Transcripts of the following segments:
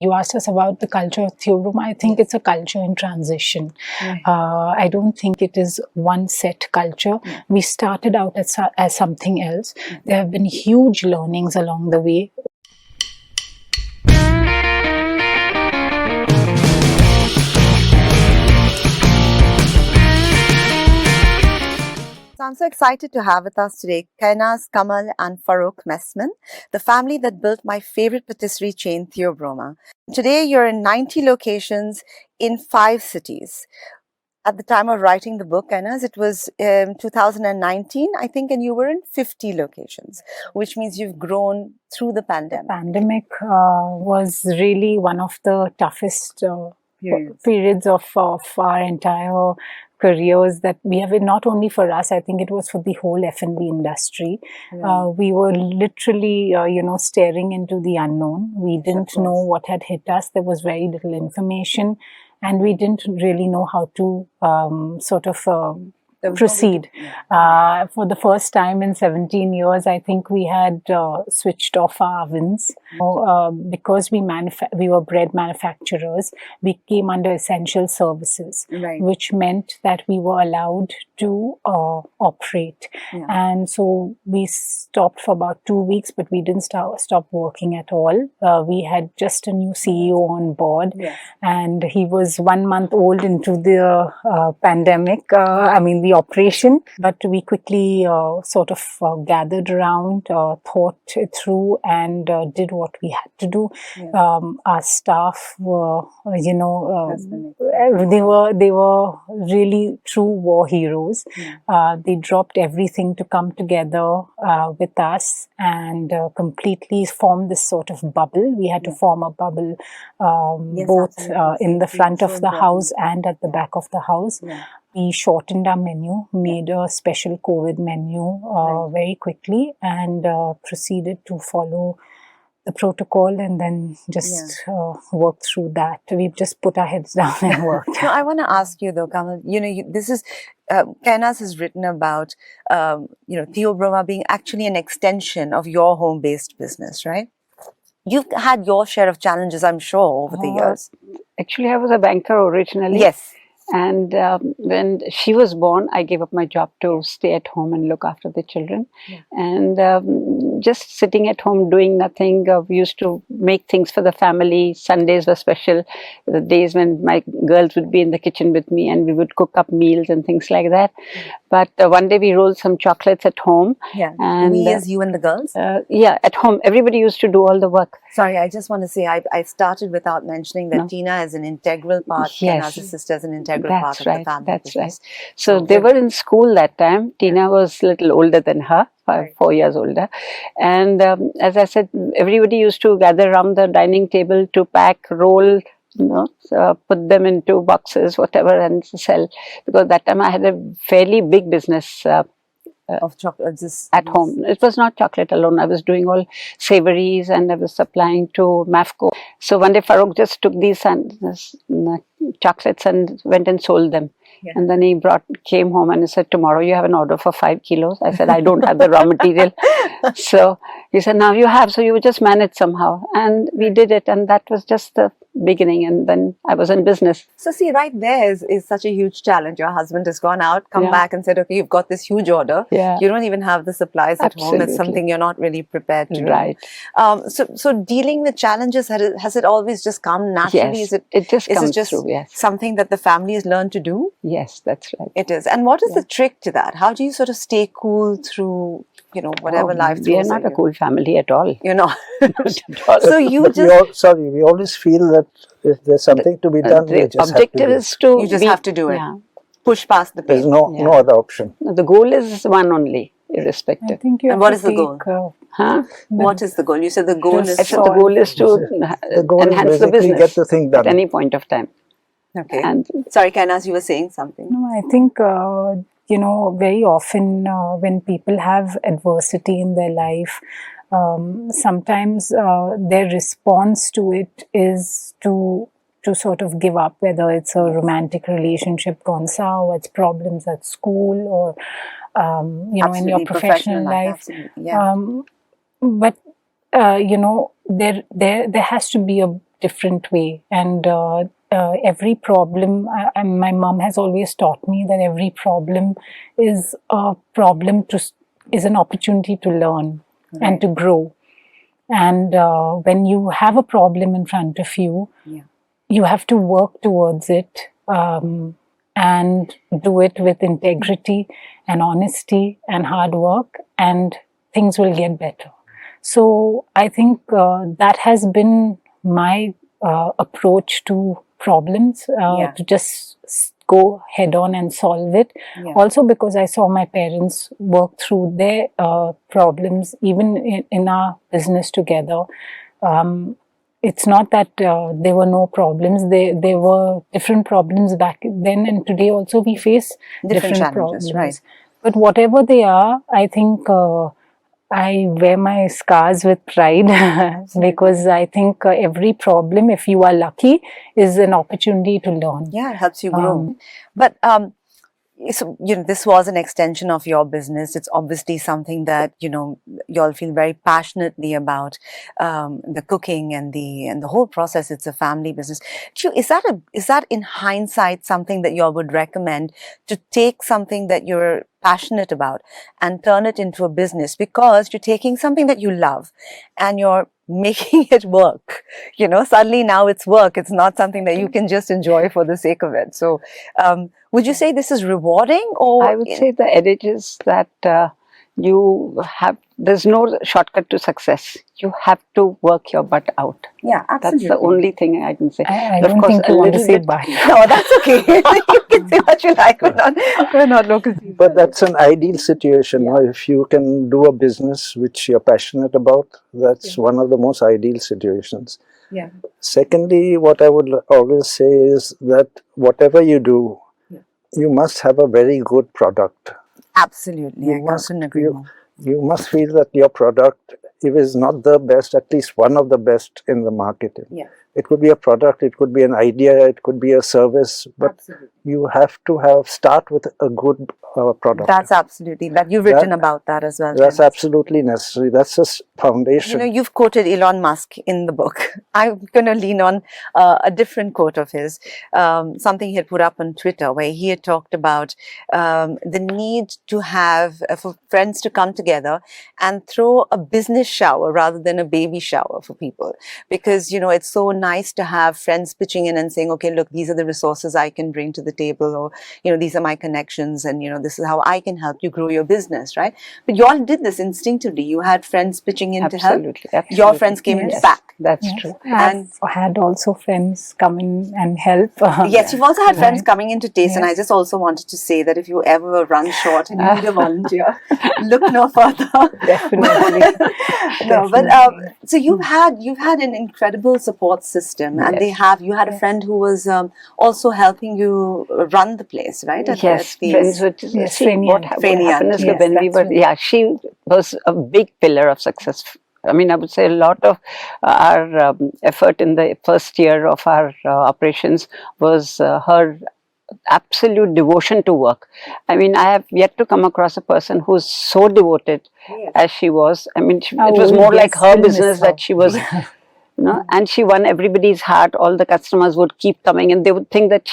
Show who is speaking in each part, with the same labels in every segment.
Speaker 1: You asked us about the culture of Theobroma. I think it's a culture in transition. I don't think it is one set culture. We started out as something else. There have been huge learnings along the way.
Speaker 2: So I'm so excited to have with us today Kainaz, Kamal and Farokh Messman, the family that built my favorite patisserie chain, Theobroma. Today you're in 90 locations in 5 cities. At the time of writing the book, Kainaz, it was 2019, I think, and you were in 50 locations, which means you've grown through the pandemic.
Speaker 1: The pandemic was really one of the toughest periods of our entire careers that we have. Not only for us, I think it was for the whole F&B industry. We were literally, staring into the unknown. We didn't know what had hit us. There was very little information, and we didn't really know how to proceed. For the first time in 17 years, I think we had switched off our ovens. Because we were bread manufacturers, we came under essential services, which meant that we were allowed to operate. And so we stopped for about 2 weeks, but we didn't stop working at all. We had just a new CEO on board, and he was 1 month old into the pandemic. The operation, but we quickly gathered around, thought it through, and did what we had to do. Our staff were, they were really true war heroes. They dropped everything to come together with us and completely form this sort of bubble. We had to form a bubble both in the front of the house and at the back of the house. We shortened our menu, made a special COVID menu very quickly, and proceeded to follow the protocol and then just work through that. We've just put our heads down and worked.
Speaker 2: Now, I want to ask you though, Kamal, this is, Kainaz has written about, Theobroma being actually an extension of your home-based business, right? You've had your share of challenges, I'm sure, over the years.
Speaker 3: Actually, I was a banker originally.
Speaker 2: Yes.
Speaker 3: And when she was born, I gave up my job to stay at home and look after the children. And just sitting at home doing nothing. We used to make things for the family. Sundays were special, the days when my girls would be in the kitchen with me and we would cook up meals and things like that. But one day we rolled some chocolates at home.
Speaker 2: And we as you and the girls?
Speaker 3: At home. Everybody used to do all the work.
Speaker 2: Sorry, I just want to say, I started without mentioning that Tina is an integral part, Kainaz's sister is an integral part of the family business.
Speaker 3: So they were in school that time. Tina was a little older than her, 4 years older. And as I said, everybody used to gather around the dining table to pack, roll, put them into boxes, whatever, and sell. Because that time I had a fairly big business
Speaker 2: of chocolate
Speaker 3: at home. It was not chocolate alone. I was doing all savories and I was supplying to MAFCO. So one day Farokh just took these chocolates and went and sold them. And then he came home and he said, tomorrow you have an order for 5 kilos. I said, I don't have the raw material. So he said, now you have, so you just manage somehow. And we did it, and that was just the beginning, and then I was in business.
Speaker 2: So see, right there is such a huge challenge. Your husband has gone out, come back and said, okay, you've got this huge order. You don't even have the supplies at home. It's something you're not really prepared to do. So dealing with challenges, has it always just come naturally?
Speaker 3: Yes, it just comes through,
Speaker 2: something that the family has learned to do?
Speaker 3: Yes, that's right.
Speaker 2: It is. And what is the trick to that? How do you sort of stay cool through, whatever life throws?
Speaker 3: We are not a cool family at all.
Speaker 2: You're not.
Speaker 3: So
Speaker 4: you we always feel that if there's something to be done,
Speaker 3: the objective is to
Speaker 2: you just have to do it. Push past the pain.
Speaker 4: There's no other option.
Speaker 3: The goal is one only, irrespective.
Speaker 1: I think you
Speaker 2: and what is the goal? What is the goal? You said the goal is
Speaker 3: to enhance the business
Speaker 4: get the thing done
Speaker 3: at any point of time.
Speaker 2: Okay. And sorry, Kainaz, you were saying something.
Speaker 1: No, I think very often when people have adversity in their life, sometimes their response to it is to sort of give up, whether it's a romantic relationship gone sour, it's problems at school, or in your professional life. But there has to be a different way. And every problem, my mom has always taught me that every problem is a problem is an opportunity to learn and to grow. And when you have a problem in front of you, you have to work towards it and do it with integrity and honesty and hard work, and things will get better. So I think that has been my approach to problems, to just go head on and solve it. Also because I saw my parents work through their problems, even in our business together. It's not that there were no problems. There were different problems back then, and today also we face different problems.
Speaker 2: Right.
Speaker 1: But whatever they are, I think I wear my scars with pride because I think every problem, if you are lucky, is an opportunity to learn.
Speaker 2: Yeah, it helps you grow. But so, this was an extension of your business. It's obviously something that, you all feel very passionately about, the cooking and the whole process. It's a family business. Is that in hindsight something that you all would recommend, to take something that you're passionate about and turn it into a business, because you're taking something that you love and you're making it work? Suddenly now it's work. It's not something that you can just enjoy for the sake of it. So would you say this is rewarding? Or
Speaker 3: I would say the adage is that there's no shortcut to success. You have to work your butt out.
Speaker 2: Yeah, absolutely.
Speaker 3: That's the only thing I can say.
Speaker 1: I don't think you want to say bye.
Speaker 2: No, that's okay. You can say what you like. We're not local people.
Speaker 4: But that's an ideal situation. If you can do a business which you're passionate about, that's one of the most ideal situations.
Speaker 2: Yeah.
Speaker 4: Secondly, what I would always say is that whatever you do, you must have a very good product.
Speaker 2: Absolutely. I couldn't agree more.
Speaker 4: You must feel that your product, if it's not the best, at least one of the best in the market.
Speaker 2: Yeah.
Speaker 4: It could be a product, it could be an idea, it could be a service, but you have to start with a good product.
Speaker 2: That's absolutely, that you've written about that as well.
Speaker 4: That's absolutely necessary. That's a foundation.
Speaker 2: You've quoted Elon Musk in the book. I'm going to lean on a different quote of his, something he had put up on Twitter, where he had talked about the need to have, for friends to come together and throw a business shower rather than a baby shower for people. Because, it's so nice to have friends pitching in and saying, okay, look, these are the resources I can bring to the table, or, these are my connections, and, this is how I can help you grow your business, right? But you all did this instinctively. You had friends pitching in to help.
Speaker 3: Absolutely.
Speaker 2: Your friends came in back.
Speaker 3: That's true.
Speaker 1: And I had also friends come in and help.
Speaker 2: Yes, you've also had friends coming in to taste, and I just also wanted to say that if you ever run short and you need a volunteer, look no further.
Speaker 1: Definitely.
Speaker 2: No, but so you've had an incredible support system, and you had a friend who was also helping you run the place, right?
Speaker 3: Yes, friends with what happened is when we were, she was a big pillar of success. I mean, I would say a lot of our effort in the first year of our operations was her absolute devotion to work. I mean, I have yet to come across a person who's so devoted as she was. I mean, it was more like her business that she was. And she won everybody's heart. All the customers would keep coming, and they would think that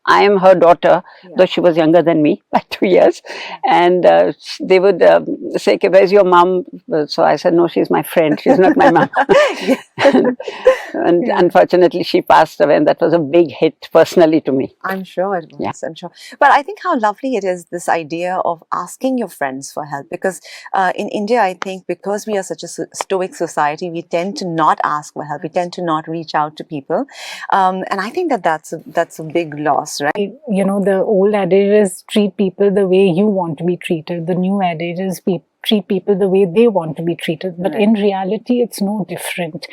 Speaker 3: I am her daughter, though she was younger than me by 2 years. And they would say, okay, where's your mom? So I said, no, she's my friend. She's not my mom. and unfortunately, she passed away, and that was a big hit personally to me.
Speaker 2: I'm sure it was. I'm sure. But I think how lovely it is, this idea of asking your friends for help. Because in India, I think because we are such a stoic society, we tend to not ask for help. We tend to not reach out to people, and I think that's a big loss, right?
Speaker 1: The old adage is treat people the way you want to be treated. The new adage is treat people the way they want to be treated. But in reality, it's no different.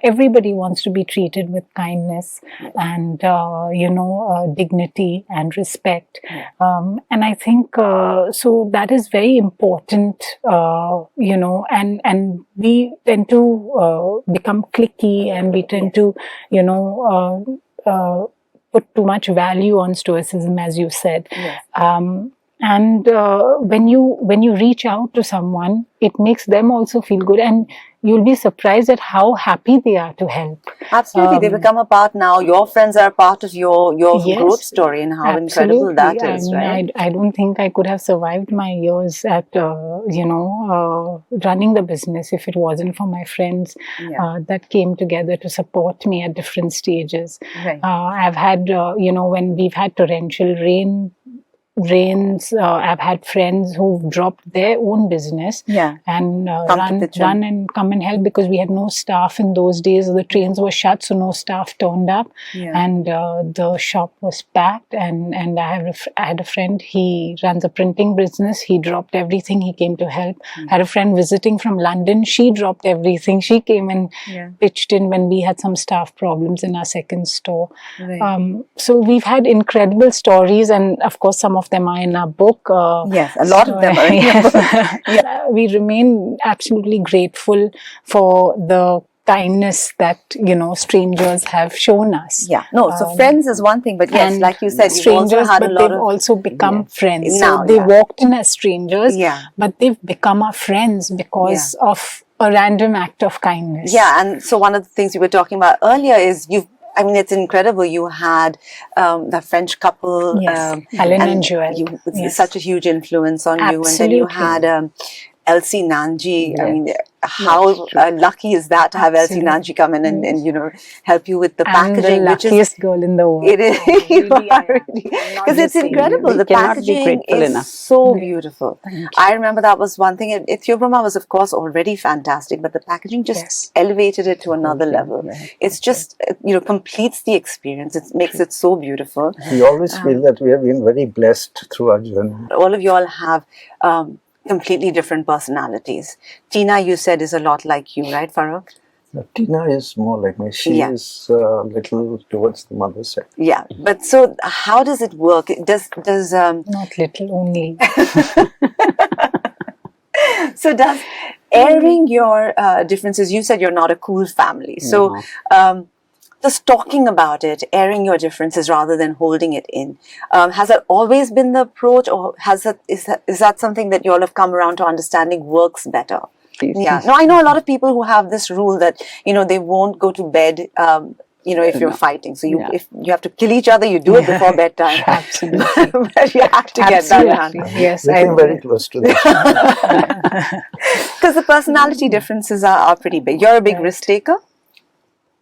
Speaker 1: Everybody wants to be treated with kindness and, dignity and respect. And I think, so that is very important, and we tend to become cliquey, and we tend to, put too much value on stoicism, as you said. And when you reach out to someone, it makes them also feel good, and you'll be surprised at how happy they are to help.
Speaker 2: Absolutely, they become a part now. Your friends are a part of your
Speaker 1: Yes,
Speaker 2: growth story, and how incredible
Speaker 1: absolutely.
Speaker 2: that is,
Speaker 1: I mean,
Speaker 2: right?
Speaker 1: I don't think I could have survived my years at running the business if it wasn't for my friends that came together to support me at different stages.
Speaker 2: Right.
Speaker 1: I've had when we've had torrential rains, I've had friends who've dropped their own business and run and come and help, because we had no staff in those days. The trains were shut, so no staff turned up, and the shop was packed. And I had a friend, he runs a printing business. He dropped everything. He came to help. I had a friend visiting from London. She dropped everything. She came and pitched in when we had some staff problems in our second store.
Speaker 2: Right.
Speaker 1: So we've had incredible stories, and of course some of them are in our book.
Speaker 2: Yes, a lot of them are in your book.
Speaker 1: We remain absolutely grateful for the kindness that strangers have shown us.
Speaker 2: So friends is one thing, but yes, like you said,
Speaker 1: strangers,
Speaker 2: you've also had
Speaker 1: but
Speaker 2: a lot
Speaker 1: they've
Speaker 2: of
Speaker 1: also become friends.
Speaker 2: Now,
Speaker 1: So they walked in as strangers, but they've become our friends because of a random act of kindness.
Speaker 2: And so one of the things you were talking about earlier is it's incredible. You had the French couple,
Speaker 1: Helen and Joel.
Speaker 2: Such a huge influence on you. And then you had Elsie Nanji. I mean, how lucky is that to have Elsie Nanji come in and help you with the packaging,
Speaker 1: the luckiest girl in the world.
Speaker 2: It is, because it's incredible. The packaging is so beautiful. I remember that was one thing. Theobroma was, of course, already fantastic, but the packaging just elevated it to another level. It's just completes the experience. It makes it so beautiful.
Speaker 4: We always feel that we have been very blessed through our journey.
Speaker 2: All of you all have completely different personalities. Tina, you said, is a lot like you, right, Farokh?
Speaker 4: Tina is more like me. She is a little towards the mother side.
Speaker 2: Yeah, but so how does it work? Does
Speaker 1: not little, only.
Speaker 2: So does airing your differences? You said you're not a cool family, so. Just talking about it, airing your differences rather than holding it in. Has that always been the approach, or is that something that you all have come around to understanding works better? Yeah. No, I know a lot of people who have this rule that, they won't go to bed, if you're fighting. So if you have to kill each other, you do it before bedtime.
Speaker 1: Absolutely.
Speaker 2: But you have to get that done.
Speaker 1: Yes,
Speaker 4: I came very close to that.
Speaker 2: Because the personality differences are pretty big. You're a big risk taker.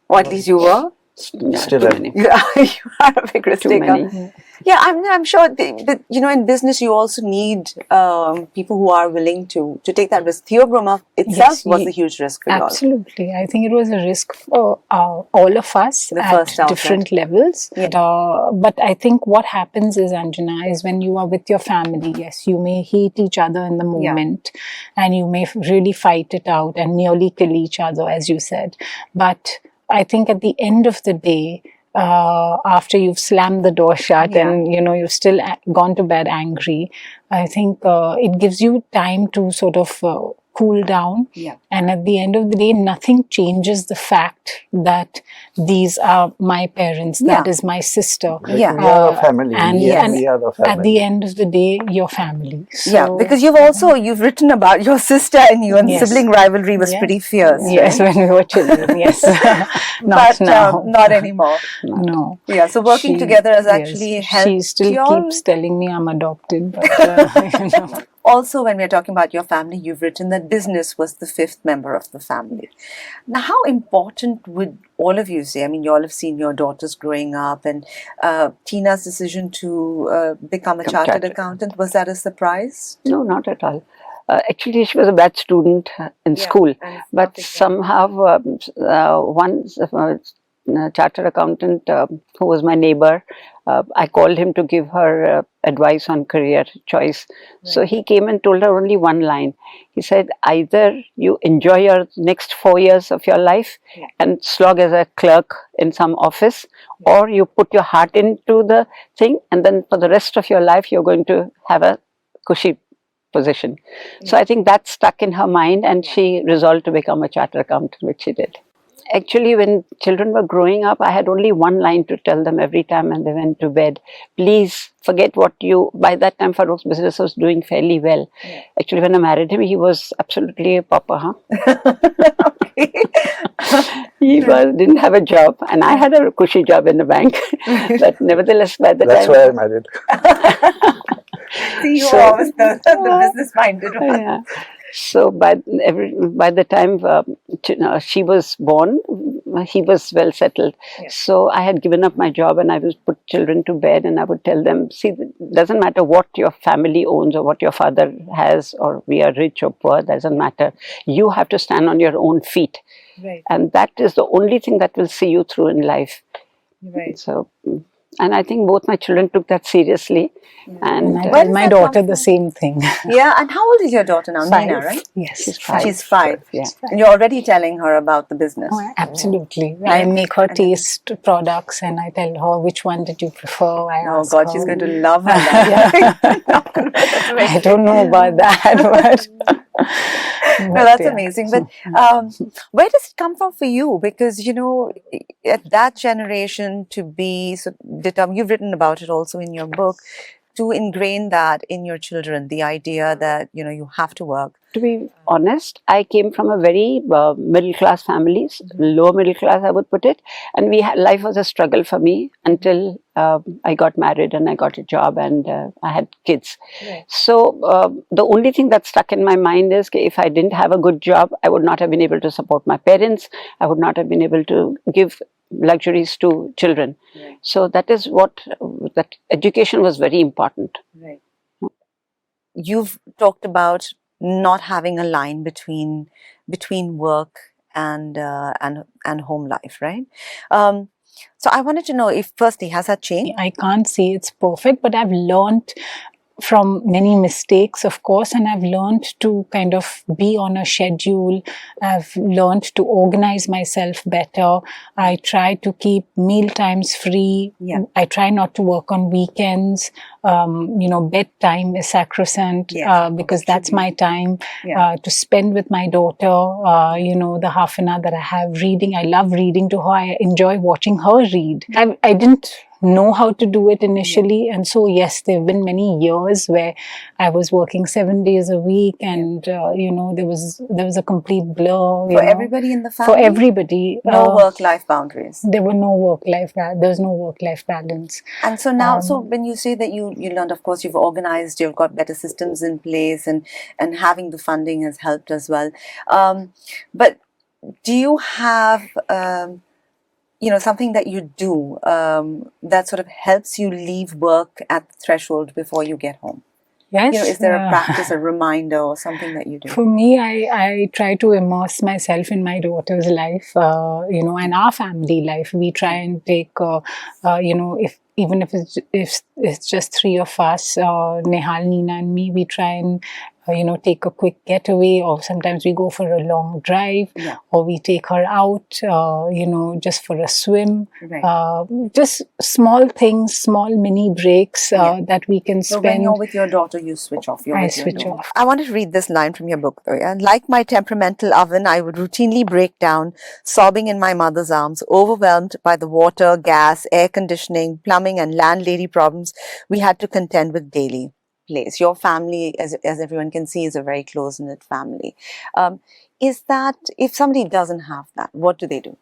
Speaker 2: Or at least you were.
Speaker 4: Still
Speaker 2: you are a big risk taker. Yeah, I'm sure that, in business you also need people who are willing to take that risk. Theobroma itself was a huge risk for you all.
Speaker 1: Absolutely. I think it was a risk for all of us at different levels. But I think what happens is, Anjana, is when you are with your family, yes, you may hate each other in the moment and you may really fight it out and nearly kill each other, as you said. But I think at the end of the day, after you've slammed the door shut and you've still gone to bed angry, I think it gives you time to sort of cool down. And at the end of the day, nothing changes the fact that these are my parents, that is my sister.
Speaker 4: We are a family.
Speaker 1: And,
Speaker 4: we are a family.
Speaker 1: At the end of the day, your family. So,
Speaker 2: because you've written about your sister and you, and sibling rivalry was pretty fierce.
Speaker 1: Yes,
Speaker 2: right?
Speaker 1: when we were children, yes.
Speaker 2: Not now. Not anymore.
Speaker 1: No.
Speaker 2: Yeah, so working together has actually helped.
Speaker 1: She still keeps telling me I'm adopted. But,
Speaker 2: Also, when we're talking about your family, you've written that business was the fifth member of the family. Now, how important would all of you say? I mean, you all have seen your daughters growing up, and Tina's decision to become a chartered accountant, was that a surprise?
Speaker 3: No, not at all. Actually, she was a bad student in school, but somehow one chartered accountant who was my neighbor, I called him to give her advice on career choice. So he came and told her only one line. He said, either you enjoy your next 4 years of your life and slog as a clerk in some office, or you put your heart into the thing, and then for the rest of your life you're going to have a cushy position. So I think that stuck in her mind, and she resolved to become a chartered accountant, which she did. Actually, when children were growing up, I had only one line to tell them every time when they went to bed. Please forget what you... By that time, Farokh's business was doing fairly well.
Speaker 2: Yeah.
Speaker 3: Actually, when I married him, he was absolutely a pauper,
Speaker 2: Okay.
Speaker 3: didn't have a job, and I had a cushy job in the bank. But nevertheless, by the
Speaker 4: That's
Speaker 3: time...
Speaker 4: why I married.
Speaker 2: See, you
Speaker 3: So-
Speaker 2: were always the business-minded one.
Speaker 3: Yeah. So by the time she was born, he was well settled.
Speaker 2: Yeah.
Speaker 3: So I had given up my job, and I would put children to bed, and I would tell them, see, it doesn't matter what your family owns or what your father has, or we are rich or poor, doesn't matter. You have to stand on your own feet.
Speaker 2: Right,
Speaker 3: And that is the only thing that will see you through in life.
Speaker 2: right.
Speaker 3: So, and I think both my children took that seriously. And
Speaker 1: And I
Speaker 2: Where
Speaker 1: tell
Speaker 2: does
Speaker 1: my
Speaker 2: that
Speaker 1: daughter
Speaker 2: come
Speaker 1: the
Speaker 2: from?
Speaker 1: same thing.
Speaker 2: Yeah, and how old is your daughter now? Nina,
Speaker 1: 5.
Speaker 2: right?
Speaker 1: Yes.
Speaker 3: she's 5.
Speaker 2: She's 5.
Speaker 3: Yeah.
Speaker 2: And you're already telling her about the business.
Speaker 1: Oh, absolutely. I make her taste products and I tell her which one did you prefer. I
Speaker 2: Oh
Speaker 1: ask
Speaker 2: God,
Speaker 1: her.
Speaker 2: she's going to love her. That.
Speaker 1: I don't know about that, but
Speaker 2: No, that's
Speaker 1: yeah.
Speaker 2: amazing. But where does it come from for you? Because, you know, at that generation to be so determined, you've written about it also in your book, to ingrain that in your children, the idea that, you know, you have to work.
Speaker 3: To be honest, I came from a very middle class family, lower middle class, I would put it. And life was a struggle for me until I got married and I got a job and I had kids.
Speaker 2: Right.
Speaker 3: So the only thing that stuck in my mind is if I didn't have a good job, I would not have been able to support my parents. I would not have been able to give luxuries to children.
Speaker 2: Right.
Speaker 3: So that is what, that education was very important.
Speaker 2: Right. You've talked about not having a line between work and home life, right? So I wanted to know if firstly, has that changed?
Speaker 1: I can't say it's perfect, but I've learned from many mistakes, of course, and I've learned to kind of be on a schedule. I've learned to organize myself better. I try to keep meal times free.
Speaker 2: Yeah.
Speaker 1: I try not to work on weekends. You know, bedtime is sacrosanct
Speaker 2: Yes,
Speaker 1: because that's my time
Speaker 2: Yeah.
Speaker 1: to spend with my daughter. You know, the half an hour that I have reading. I love reading to her. I enjoy watching her read. I didn't know how to do it initially, and so yes, there have been many years where I was working 7 days a week, and you know, there was a complete blur
Speaker 2: For everybody in the family?
Speaker 1: for everybody.
Speaker 2: No work-life boundaries.
Speaker 1: There were no there was no work-life balance.
Speaker 2: And so now, so when you say that you learned, of course, you've organized, you've got better systems in place, and having the funding has helped as well. But do you have, you know, something that you do that sort of helps you leave work at the threshold before you get home?
Speaker 1: Yes.
Speaker 2: You know, is there a practice, a reminder, or something that you do?
Speaker 1: For me, I try to immerse myself in my daughter's life, you know, and our family life. We try and take, you know, even if it's just 3 of us, Nehal, Nina, and me, we try and you know, take a quick getaway, or sometimes we go for a long drive,
Speaker 2: Yeah.
Speaker 1: or we take her out, you know, just for a swim.
Speaker 2: Right.
Speaker 1: Just small things, small mini breaks
Speaker 2: Yeah.
Speaker 1: that we can
Speaker 2: So
Speaker 1: spend.
Speaker 2: when you're with your daughter, you switch off.
Speaker 1: I switch off.
Speaker 2: I wanted to read this line from your book, though. Yeah? Like my temperamental oven, I would routinely break down, sobbing in my mother's arms, overwhelmed by the water, gas, air conditioning, plumbing, and landlady problems we had to contend with daily. Place. Your family, as everyone can see, is a very close-knit family. Is that, if somebody doesn't have that, what do they do?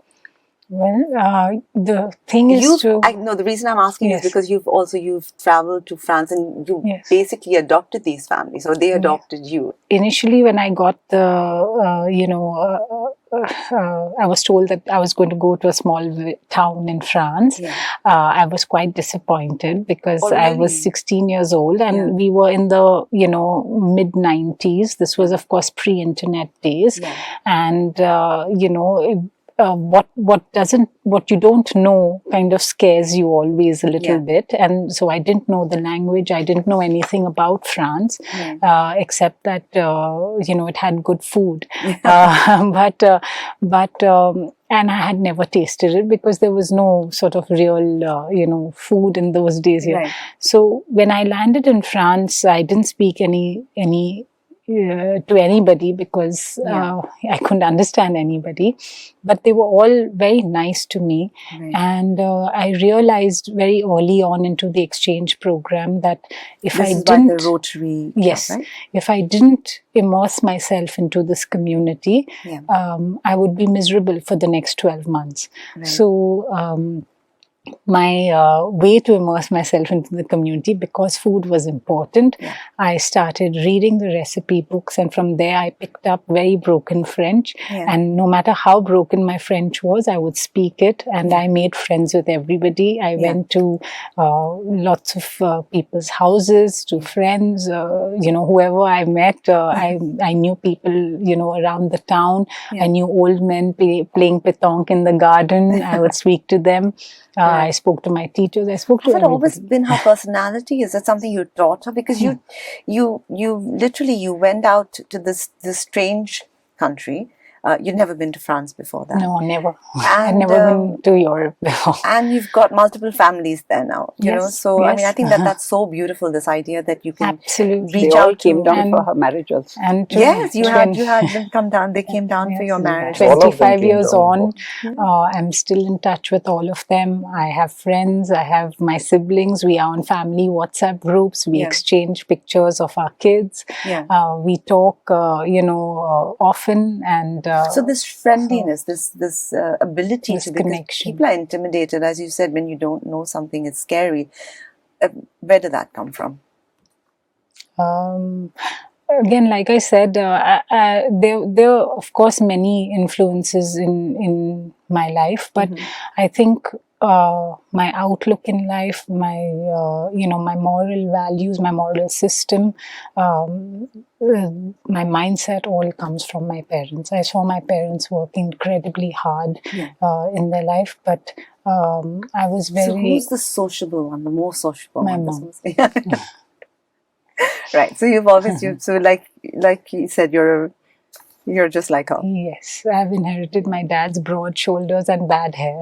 Speaker 1: Well, the thing is
Speaker 2: the reason I'm asking
Speaker 1: Yes.
Speaker 2: is because you've traveled to France and you
Speaker 1: Yes.
Speaker 2: basically adopted these families, or they adopted you.
Speaker 1: Initially, when I got the, you know, I was told that I was going to go to a small town in France.
Speaker 2: Yeah.
Speaker 1: I was quite disappointed because
Speaker 2: Oh,
Speaker 1: I
Speaker 2: really?
Speaker 1: was 16 years old and
Speaker 2: Yeah.
Speaker 1: we were in the, you know, mid-90s. This was, of course, pre-internet days.
Speaker 2: Yeah.
Speaker 1: And, you know, what you don't know kind of scares you always a little
Speaker 2: Yeah.
Speaker 1: bit. And so I didn't know the language. I didn't know anything about France,
Speaker 2: Right.
Speaker 1: except that, you know, it had good food. And I had never tasted it because there was no sort of real, you know, food in those days here.
Speaker 2: Right.
Speaker 1: So when I landed in France, I didn't speak any to anybody because I couldn't understand anybody, but they were all very nice to me.
Speaker 2: Right.
Speaker 1: And I realized very early on into the exchange program that if
Speaker 2: This
Speaker 1: I
Speaker 2: is by
Speaker 1: didn't,
Speaker 2: the Rotary Club,
Speaker 1: yes,
Speaker 2: right?
Speaker 1: if I didn't immerse myself into this community,
Speaker 2: Yeah.
Speaker 1: I would be miserable for the next 12 months.
Speaker 2: Right.
Speaker 1: So my way to immerse myself into the community, because food was important,
Speaker 2: Yeah.
Speaker 1: I started reading the recipe books, and from there I picked up very broken French.
Speaker 2: Yeah.
Speaker 1: And no matter how broken my French was, I would speak it, and I made friends with everybody. I went to lots of people's houses, to friends, whoever I met. I knew people, around the town. I knew old men playing pétanque in the garden. I would speak to them. I spoke to my teachers. I spoke to
Speaker 2: Has that
Speaker 1: everybody.
Speaker 2: always been her personality? Is that something you taught her? Because you literally went out to this strange country. You'd never been to France before that.
Speaker 1: No, never.
Speaker 2: And,
Speaker 1: I've never been to Europe before.
Speaker 2: And you've got multiple families there now, you know.
Speaker 1: Yes,
Speaker 2: So I mean, I
Speaker 1: yes.
Speaker 2: think that's so beautiful. This idea that you can
Speaker 1: Absolutely.
Speaker 2: reach
Speaker 3: They all
Speaker 2: out
Speaker 3: came
Speaker 2: to.
Speaker 3: down for her marriage also.
Speaker 1: And
Speaker 2: Yes, you had them come down. They came down for your marriage.
Speaker 4: All of them
Speaker 1: 25
Speaker 4: came
Speaker 1: years
Speaker 4: down.
Speaker 1: on, I'm still in touch with all of them. I have friends. I have my siblings. We are on family WhatsApp groups. We exchange pictures of our kids.
Speaker 2: Yeah.
Speaker 1: We talk, often. And
Speaker 2: So this friendliness, this ability
Speaker 1: this
Speaker 2: to, because
Speaker 1: connection.
Speaker 2: people are intimidated, as you said, when you don't know something, it's scary. Where did that come from?
Speaker 1: Again, like I said, there are of course many influences in my life, but I think my outlook in life, my my moral values, my moral system, my mindset all comes from my parents. I saw my parents work incredibly hard in their life, but I was very.
Speaker 2: So who's the sociable one, the more sociable
Speaker 1: My
Speaker 2: one?
Speaker 1: mom.
Speaker 2: Right. So you've always so like you said, you're just like her.
Speaker 1: Yes, I've inherited my dad's broad shoulders and bad hair.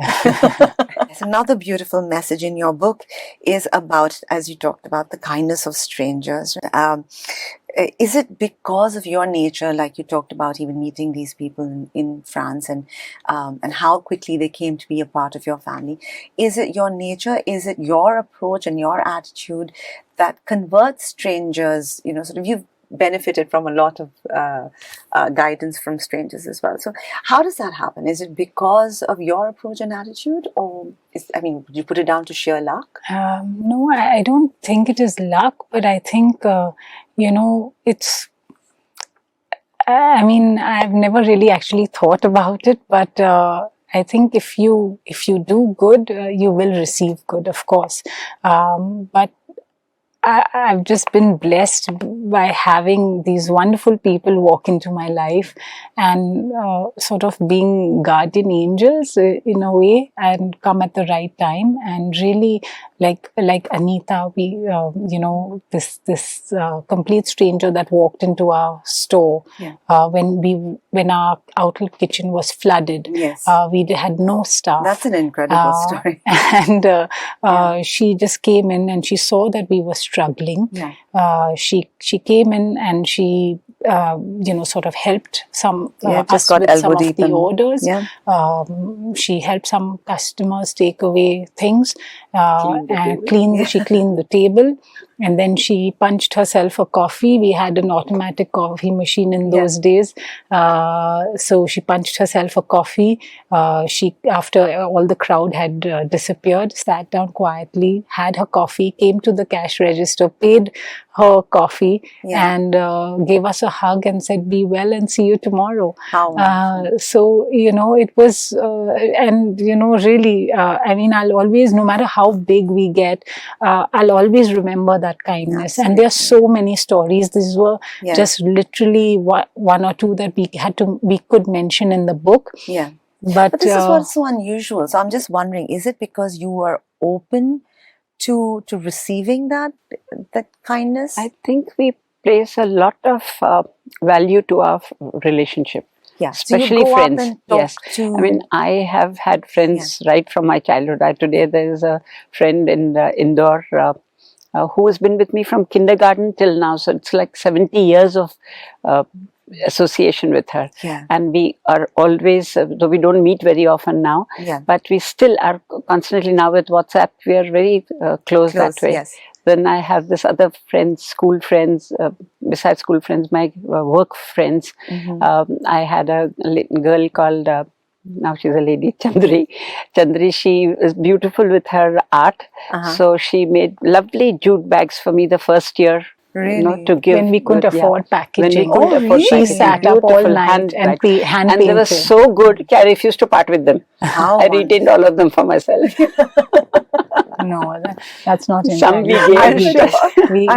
Speaker 2: Another beautiful message in your book is about, as you talked about, the kindness of strangers. Is it because of your nature, like you talked about, even meeting these people in France and how quickly they came to be a part of your family? Is it your nature? Is it your approach and your attitude that converts strangers? Sort of you've benefited from a lot of guidance from strangers as well. So how does that happen? Is it because of your approach and attitude, or would you put it down to sheer luck?
Speaker 1: No, I don't think it is luck, but I think it's. I've never really actually thought about it, but I think if you do good, you will receive good, of course. But I've just been blessed by having these wonderful people walk into my life and sort of being guardian angels in a way, and come at the right time. And really, like Anita, we this complete stranger that walked into our store when our outlet kitchen was flooded.
Speaker 2: Yes.
Speaker 1: We had no staff.
Speaker 2: That's an incredible story.
Speaker 1: And she just came in and she saw that we were struggling.
Speaker 2: Yeah.
Speaker 1: She came in and she sort of helped some
Speaker 2: just
Speaker 1: us
Speaker 2: got
Speaker 1: with
Speaker 2: elbow
Speaker 1: some of
Speaker 2: deep
Speaker 1: the
Speaker 2: in.
Speaker 1: orders.
Speaker 2: Yeah.
Speaker 1: She helped some customers take away things and she cleaned the table, and then she punched herself a coffee. We had an automatic coffee machine in those days, so she punched herself a coffee. She, after all the crowd had disappeared, sat down quietly, had her coffee, came to the cash register, paid her coffee, and gave us a hug and said, "Be well and see you tomorrow." So it was, and really, I'll always, no matter how big we get, I'll always remember that kindness.
Speaker 2: Absolutely.
Speaker 1: And there are so many stories. These were just literally one or two that we could mention in the book.
Speaker 2: Yeah.
Speaker 1: But
Speaker 2: this is what's so unusual. So I'm just wondering, is it because you are open to receiving that kindness?
Speaker 3: I think we place a lot of value to our relationship.
Speaker 2: Yeah,
Speaker 3: especially
Speaker 2: so
Speaker 3: friends. Yes, I have had friends right from my childhood. Today there is a friend in Indore. who has been with me from kindergarten till now. So it's like 70 years of association with her.
Speaker 2: Yeah.
Speaker 3: And we are always, though we don't meet very often now,
Speaker 2: Yeah.
Speaker 3: but we still are constantly now with WhatsApp. We are very close that way.
Speaker 2: Yes.
Speaker 3: Then I have this other friends, school friends, besides school friends, my work friends. I had a girl called, now she's a lady, Chandri. Chandri, she is beautiful with her art. So she made lovely jute bags for me the first year.
Speaker 2: Really?
Speaker 3: You know, to give
Speaker 1: When we couldn't afford packaging.
Speaker 3: When we couldn't afford
Speaker 1: She
Speaker 3: packaging.
Speaker 1: sat up all
Speaker 3: Beautiful
Speaker 1: night and
Speaker 3: handbags.
Speaker 1: hand
Speaker 3: And they were
Speaker 1: painted.
Speaker 3: so good, I refused to part with them.
Speaker 2: How
Speaker 3: I retained all of them for myself.
Speaker 1: No, that's not
Speaker 3: Some we
Speaker 1: entirely.
Speaker 3: gave.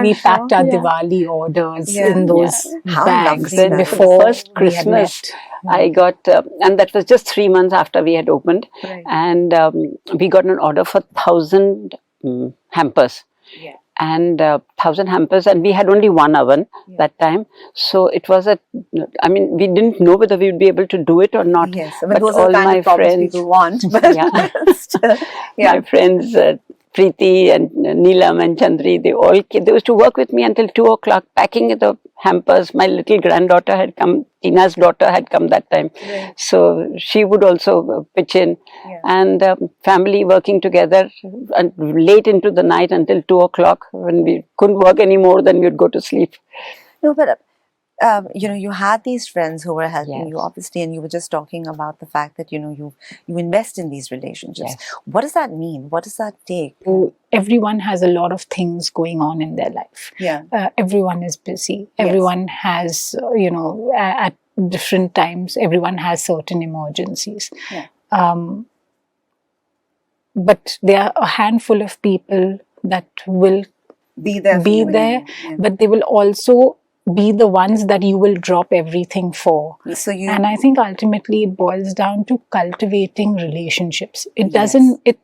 Speaker 1: We packed our
Speaker 2: Yeah.
Speaker 1: Diwali orders
Speaker 2: Yeah.
Speaker 1: in those
Speaker 2: How
Speaker 1: bags
Speaker 2: lovely that is.
Speaker 1: before
Speaker 3: First
Speaker 1: we had
Speaker 3: Christmas,
Speaker 1: met.
Speaker 3: I got, and that was just 3 months after we had opened,
Speaker 2: Right.
Speaker 3: and we got an order for 1,000 hampers.
Speaker 2: Yeah.
Speaker 3: And 1,000 hampers, and we had only one oven that time. So it was I mean, we didn't know whether we would be able to do it or not.
Speaker 2: Yes, I mean,
Speaker 3: But
Speaker 2: those are
Speaker 3: all
Speaker 2: the kind
Speaker 3: my
Speaker 2: of problems
Speaker 3: friends,
Speaker 2: people want. But
Speaker 3: Yeah.
Speaker 2: still,
Speaker 3: my friends, Preeti and Neelam and Chandri, they all came. They used to work with me until 2 o'clock, packing the hampers. My little granddaughter had come, Tina's daughter had come that time.
Speaker 2: Right.
Speaker 3: So she would also pitch in.
Speaker 2: Yeah.
Speaker 3: And family working together and late into the night until 2 o'clock. When we couldn't work anymore, then we'd go to sleep.
Speaker 2: No, but you know, you had these friends who were helping
Speaker 3: Yes.
Speaker 2: you, obviously, and you were just talking about the fact that, you know, you invest in these relationships.
Speaker 3: Yes.
Speaker 2: What does that mean? What does that take?
Speaker 1: Everyone has a lot of things going on in their life.
Speaker 2: Yeah.
Speaker 1: Everyone is busy.
Speaker 2: Yes.
Speaker 1: Everyone has, you know, at different times, everyone has certain emergencies.
Speaker 2: Yeah.
Speaker 1: But there are a handful of people that will
Speaker 2: Be there.
Speaker 1: be there, but they will also be the ones that you will drop everything for.
Speaker 2: So you.
Speaker 1: And I think ultimately it boils down to cultivating relationships. It
Speaker 2: Yes.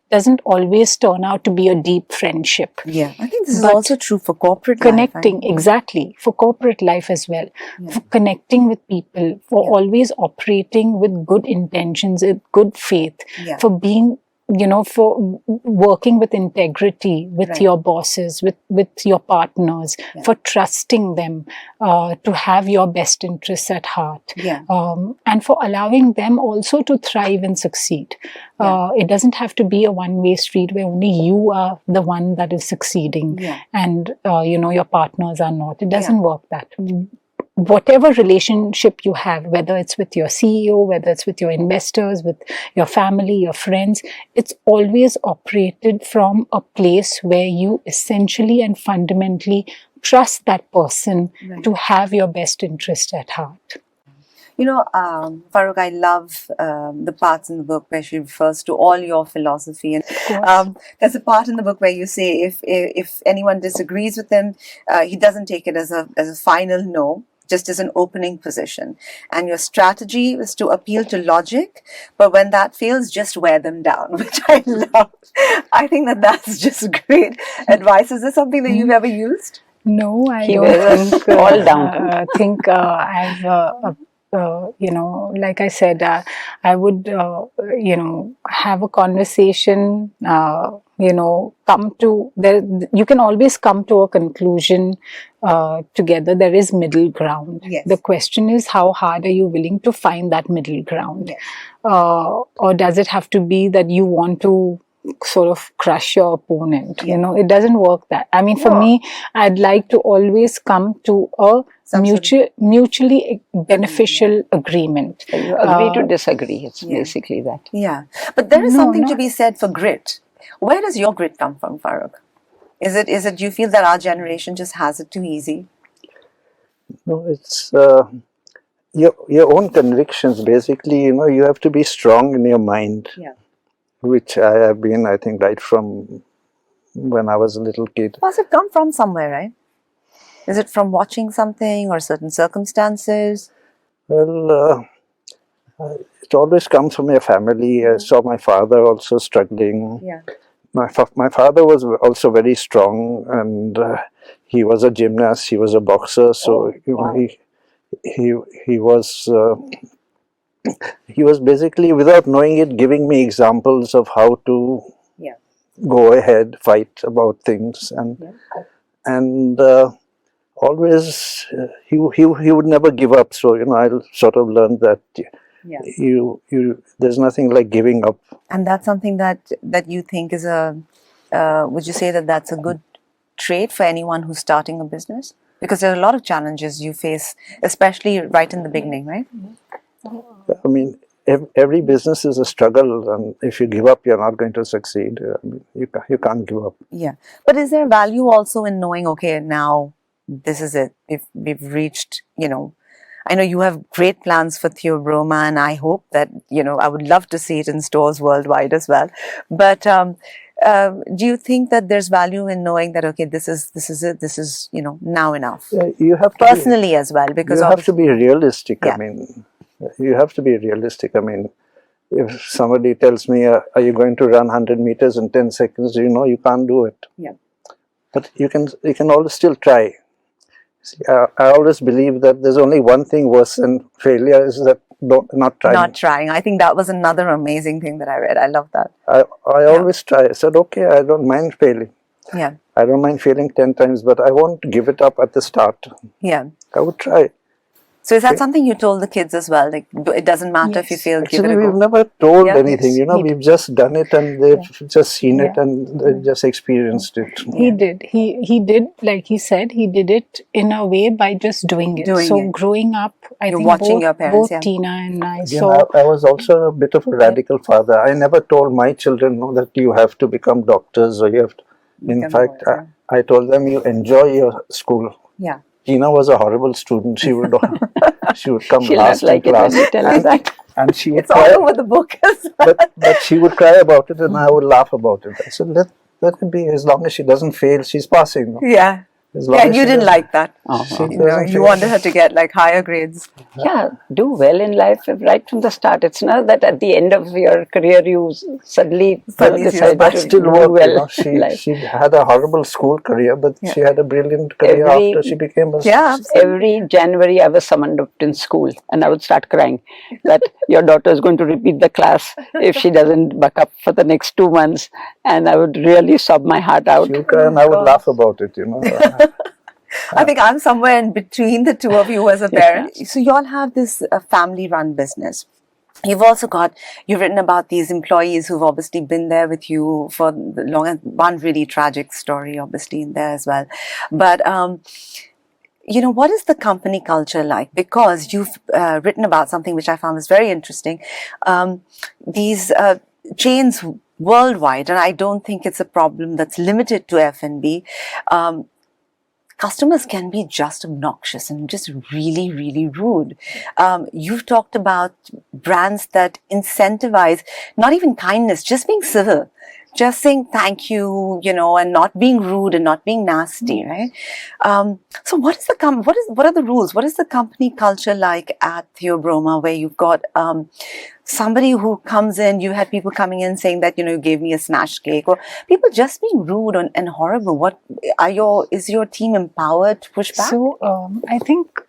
Speaker 1: doesn't always turn out to be a deep friendship.
Speaker 2: Yeah, I think this is
Speaker 1: But
Speaker 2: also true for corporate
Speaker 1: Connecting,
Speaker 2: life.
Speaker 1: exactly, for corporate life as well. For connecting with people, for always operating with good intentions, with good faith,
Speaker 2: Yeah.
Speaker 1: for being, you know, for working with integrity with
Speaker 2: Right.
Speaker 1: your bosses, with your partners, for trusting them to have your best interests at heart,
Speaker 2: Yeah.
Speaker 1: and for allowing them also to thrive and succeed. It doesn't have to be a one-way street where only you are the one that is succeeding
Speaker 2: Yeah.
Speaker 1: and you know, your partners are not. It doesn't work that way. Whatever relationship you have, whether it's with your CEO, whether it's with your investors, with your family, your friends, it's always operated from a place where you essentially and fundamentally trust that person to have your best interest at heart.
Speaker 2: You know, Farokh, I love the parts in the book where she refers to all your philosophy, and there's a part in the book where you say if anyone disagrees with him, he doesn't take it as a final no, just as an opening position. And your strategy is to appeal to logic, but when that fails, just wear them down, which I love. I think that's just great advice. Is this something that you've ever used?
Speaker 1: No, I
Speaker 3: He
Speaker 1: don't
Speaker 3: wears
Speaker 1: think.
Speaker 3: all down.
Speaker 1: Think I've. You know, like I said, I would, you know, have a conversation, you know, come to there. You can always come to a conclusion together. There is middle ground.
Speaker 2: Yes.
Speaker 1: The question is, how hard are you willing to find that middle ground?
Speaker 2: Yes.
Speaker 1: Or does it have to be that you want to sort of crush your opponent? You know, it doesn't work that. I mean, for me, I'd like to always come to a mutually beneficial agreement.
Speaker 3: You agree to disagree. It's basically that.
Speaker 2: Yeah, but there is something to be said for grit. Where does your grit come from, Farokh? Is it do you feel that our generation just has it too easy?
Speaker 4: No, it's your own convictions. Basically, you know, you have to be strong in your mind.
Speaker 2: Yeah.
Speaker 4: Which I have been, I think, right from when I was a little kid.
Speaker 2: Must have come from somewhere, right? Is it from watching something or certain circumstances?
Speaker 4: Well, it always comes from your family. I saw my father also struggling.
Speaker 2: Yeah.
Speaker 4: My father was also very strong, and he was a gymnast. He was a boxer. So you know, he was basically, without knowing it, giving me examples of how to go ahead, fight about things, and always he would never give up. So I sort of learned that there's nothing like giving up.
Speaker 2: And that's something that you think is a, would you say that that's a good trait for anyone who's starting a business? Because there are a lot of challenges you face, especially right in the beginning, right?
Speaker 4: I mean, every business is a struggle, and if you give up, you're not going to succeed. I mean, you can't give up.
Speaker 2: Yeah. But is there value also in knowing, okay, now this is it. We've reached, I know you have great plans for Theobroma, and I hope that, I would love to see it in stores worldwide as well. But do you think that there's value in knowing that, okay, this is it, this is, now enough?
Speaker 4: You have to
Speaker 2: personally as well, because
Speaker 4: you have to be realistic.
Speaker 2: Yeah.
Speaker 4: I mean, you have to be realistic. I mean, if somebody tells me, are you going to run 100 meters in 10 seconds, you can't do it.
Speaker 2: Yeah.
Speaker 4: But you can always still try. See, I always believe that there's only one thing worse than failure, is that not trying.
Speaker 2: Not trying. I think that was another amazing thing that I read. I love that.
Speaker 4: I always try. I said, okay, I don't mind failing.
Speaker 2: Yeah.
Speaker 4: I don't mind failing 10 times, but I won't give it up at the start.
Speaker 2: Yeah.
Speaker 4: I would try.
Speaker 2: So is that something you told the kids as well? Like, it doesn't matter if you fail, give it
Speaker 4: Actually,
Speaker 2: a go.
Speaker 4: we've never told
Speaker 2: Yeah.
Speaker 4: anything. We've just done it, and they've just seen it, and they've just experienced it.
Speaker 1: He did. He did, like he said, he did it in a way by just doing it. Growing up, I think
Speaker 2: watching your parents,
Speaker 1: both Tina and I.
Speaker 4: Again, I was also a bit of a radical father. I never told my children that you have to become doctors, or you have to. In fact, I told them, you enjoy your school.
Speaker 2: Yeah.
Speaker 4: Tina was a horrible student. She would come
Speaker 3: She'll
Speaker 4: last
Speaker 3: not like
Speaker 4: in
Speaker 3: it when
Speaker 4: class,
Speaker 3: you tell her that.
Speaker 4: and she would
Speaker 2: It's all over the book as well.
Speaker 4: but she would cry about it, and I would laugh about it. I said, let it be. As long as she doesn't fail, she's passing.
Speaker 2: Yeah.
Speaker 4: As long
Speaker 2: Yeah,
Speaker 4: as
Speaker 2: and
Speaker 4: she
Speaker 2: you didn't
Speaker 4: doesn't-
Speaker 2: like that.
Speaker 4: she doesn't
Speaker 2: You
Speaker 4: fail.
Speaker 2: wanted her to get like higher grades.
Speaker 3: Yeah, do well in life right from the start. It's not that at the end of your career you suddenly decide
Speaker 4: That
Speaker 3: to
Speaker 4: still
Speaker 3: do
Speaker 4: worked.
Speaker 3: well in life.
Speaker 4: She had a horrible school career, but she had a brilliant career after she became a.
Speaker 2: Yeah.
Speaker 3: Every January I was summoned up in school, and I would start crying that your daughter is going to repeat the class if she doesn't buck up for the next 2 months, and I would really sob my heart out.
Speaker 4: She would cry, and I would laugh about it.
Speaker 2: I think I'm somewhere in between the two of you as a parent. So you all have this family-run business. You've written about these employees who've obviously been there with you for the long, and one really tragic story obviously in there as well. But, what is the company culture like? Because you've written about something which I found was very interesting. These chains worldwide, and I don't think it's a problem that's limited to F&B, customers can be just obnoxious and just really, really rude. You've talked about brands that incentivize not even kindness, just being civil, just saying thank you, and not being rude and not being nasty, right? So what are the rules? What is the company culture like at Theobroma, where you've got somebody who comes in, you had people coming in saying that, you gave me a smash cake, or people just being rude and horrible. Is your team empowered to push back?
Speaker 1: So I think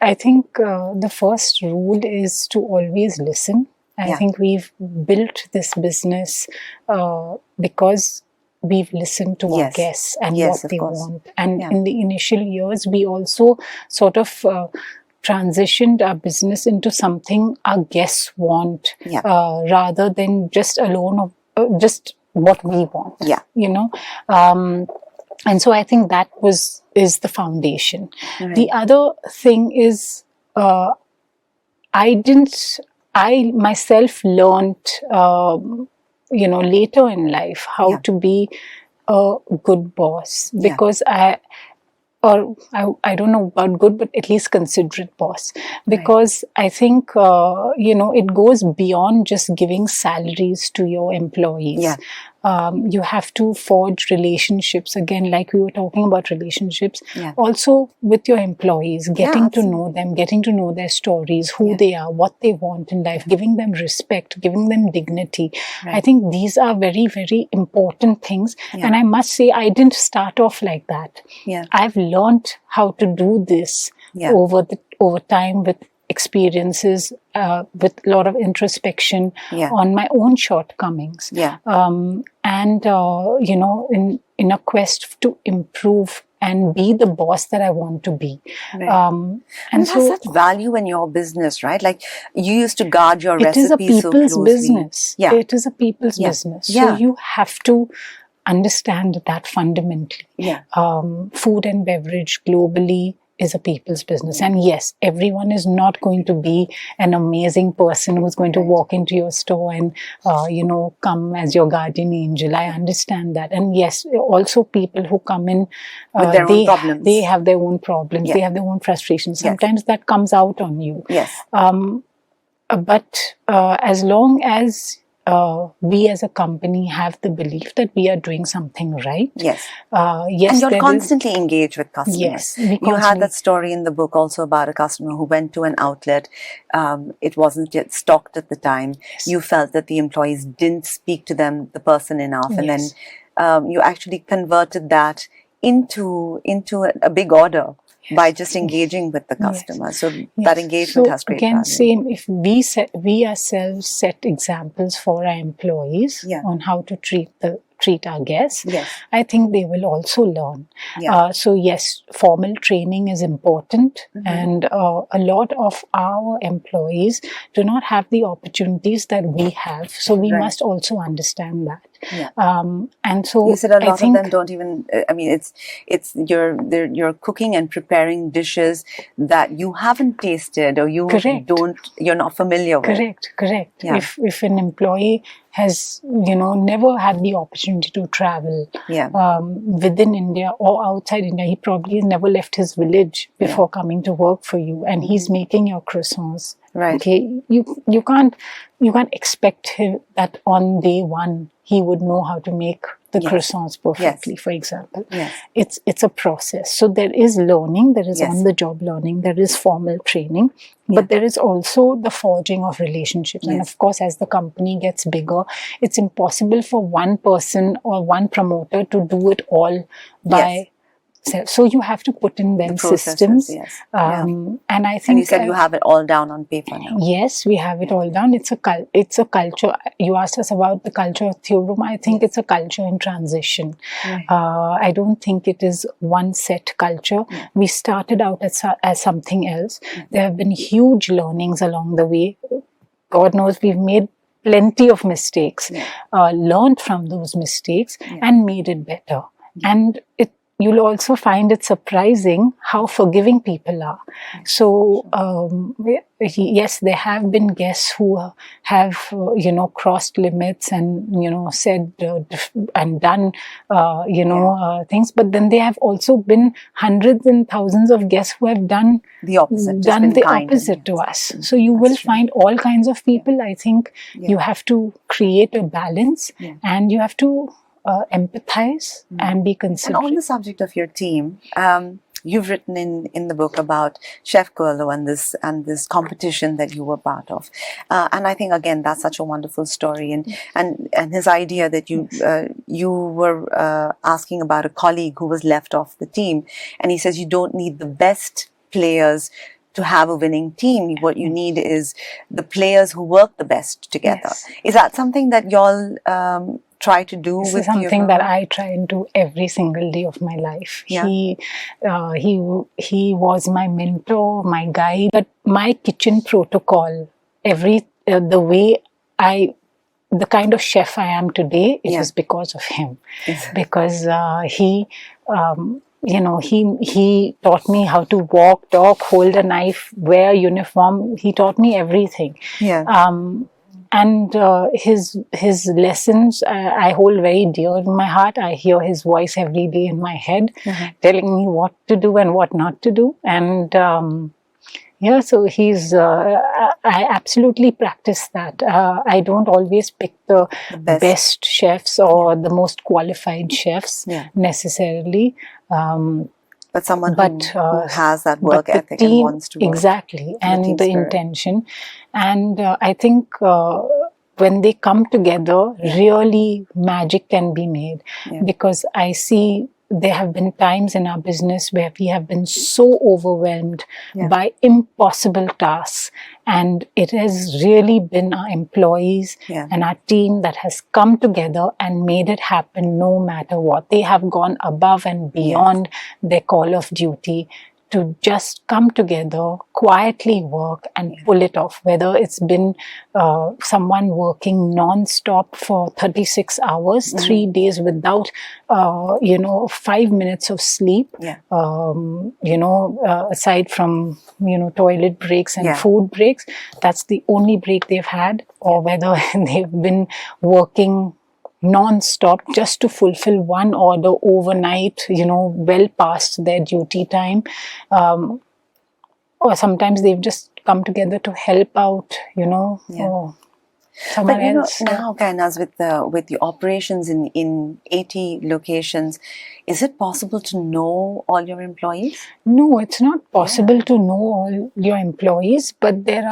Speaker 1: the first rule is to always listen. I think we've built this business because we've listened to our guests and what they want. And in the initial years, we also sort of transitioned our business into something our guests want, rather than just just what we want. And so I think that is the foundation. Right. The other thing is, I myself learned, later in life how to be a good boss, because I don't know about good, but at least considerate boss, because I think, it goes beyond just giving salaries to your employees. You have to forge relationships, again, like we were talking about relationships, also with your employees, getting to know them, getting to know their stories, who they are, what they want in life, giving them respect, giving them dignity. I think these are very, very important things. And I must say, I didn't start off like that. I've learned how to do this over time with experiences with a lot of introspection on my own shortcomings. And, you know, in a quest to improve and be the boss that I want to be.
Speaker 2: And it has such value in your business, right? Like you used to guard your recipes so closely.
Speaker 1: It is a people's business. It is a people's business. So you have to understand that fundamentally. Food and beverage globally is a people's business. And yes, everyone is not going to be an amazing person who's going to walk into your store and, you know, come as your guardian angel. I understand that. And yes, also people who come in,
Speaker 2: with their own problems.
Speaker 1: They have their own problems. They have their own frustrations. Sometimes that comes out on you. But as long as we as a company have the belief that we are doing something right.
Speaker 2: And you're constantly engaged with customers. You had that story in the book also about a customer who went to an outlet. It wasn't yet stocked at the time. You felt that the employees didn't speak to the person enough. And then you actually converted that into a big order by just engaging with the customer. So that engagement has great value.
Speaker 1: Same, if we ourselves set examples for our employees on how to treat our guests, I think they will also learn. So yes, formal training is important, and a lot of our employees do not have the opportunities that we have. So we must also understand that. And so
Speaker 2: you said a lot of them don't even. I mean, it's you're cooking and preparing dishes that you haven't tasted or you're not familiar with.
Speaker 1: Correct. If an employee has, you know, never had the opportunity to travel within India or outside India, he probably has never left his village before coming to work for you, and he's making your croissants. Okay, you can't expect him that on day one he would know how to make the croissants perfectly, for example. It's a process. So there is learning, there is on-the-job learning, there is formal training, but there is also the forging of relationships. And of course, as the company gets bigger, it's impossible for one person or one promoter to do it all by so you have to put in them systems. And I think...
Speaker 2: And you said you have it all down on paper now.
Speaker 1: Yes, we have it all down. It's a culture. You asked us about the culture of Theobroma. I think it's a culture in transition. I don't think it is one set culture. We started out as something else. There have been huge learnings along the way. God knows we've made plenty of mistakes, learned from those mistakes and made it better. And you'll also find it surprising how forgiving people are. So, yes, there have been guests who have, you know, crossed limits and, you know, said and done, you know, things. But then there have also been hundreds and thousands of guests who have done the opposite to us. So you will find all kinds of people. I think you have to create a balance and you have to empathize and be considerate.
Speaker 2: And on the subject of your team, you've written in the book about Chef Coelho and this competition that you were part of, and I think again that's such a wonderful story, and his idea that you were asking about a colleague who was left off the team, and he says you don't need the best players to have a winning team. What you need is the players who work the best together. Is that something that y'all try to do?
Speaker 1: This is something that I try and do every single day of my life. He was my mentor, my guide, but my kitchen protocol, the kind of chef I am today, it was because of him. Because he taught me how to walk, talk, hold a knife, wear a uniform. He taught me everything. And his lessons I hold very dear in my heart. I hear his voice every day in my head, telling me what to do and what not to do. And so he's. I absolutely practice that. I don't always pick the best chefs or the most qualified chefs necessarily.
Speaker 2: But someone who has that work ethic and wants to work.
Speaker 1: Exactly, and the intention. And I think when they come together, really magic can be made. Because I see there have been times in our business where we have been so overwhelmed
Speaker 2: Yeah.
Speaker 1: by impossible tasks, and it has really been our employees
Speaker 2: Yeah.
Speaker 1: and our team that has come together and made it happen no matter what. They have gone above and beyond their call of duty to just come together, quietly work and pull it off. Whether it's been someone working non-stop for 36 hours, 3 days without, 5 minutes of sleep,
Speaker 2: Yeah.
Speaker 1: aside from, toilet breaks and
Speaker 2: Yeah.
Speaker 1: food breaks, that's the only break they've had, or whether they've been working non-stop just to fulfill one order overnight, well past their duty time. Or sometimes they've just come together to help out, or someone
Speaker 2: But
Speaker 1: else.
Speaker 2: now, Kainaz, with the operations in 80 locations, is it possible to know all your employees?
Speaker 1: No, it's not possible to know all your employees, but there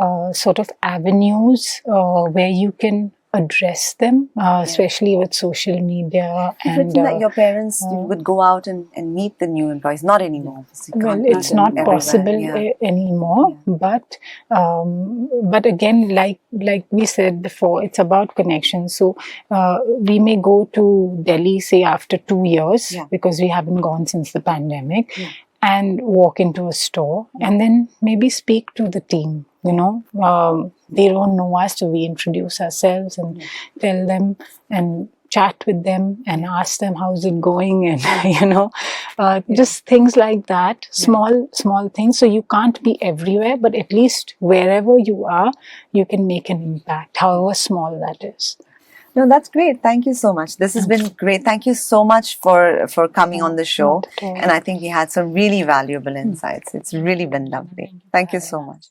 Speaker 1: are sort of avenues where you can address them, especially with social media.
Speaker 2: You've written that your parents would go out and meet the new employees. Not anymore.
Speaker 1: Well, it's not possible anymore, but again, like we said before, it's about connection. So we may go to Delhi, say after 2 years, because we haven't gone since the pandemic, and walk into a store and then maybe speak to the team. They don't know us, so we introduce ourselves and tell them and chat with them and ask them how's it going, and just things like that, small things. So you can't be everywhere, but at least wherever you are, you can make an impact, however small that is.
Speaker 2: No, that's great. Thank you so much. This has been great. Thank you so much for coming on the show. And I think you had some really valuable insights. It's really been lovely. Thank you so much.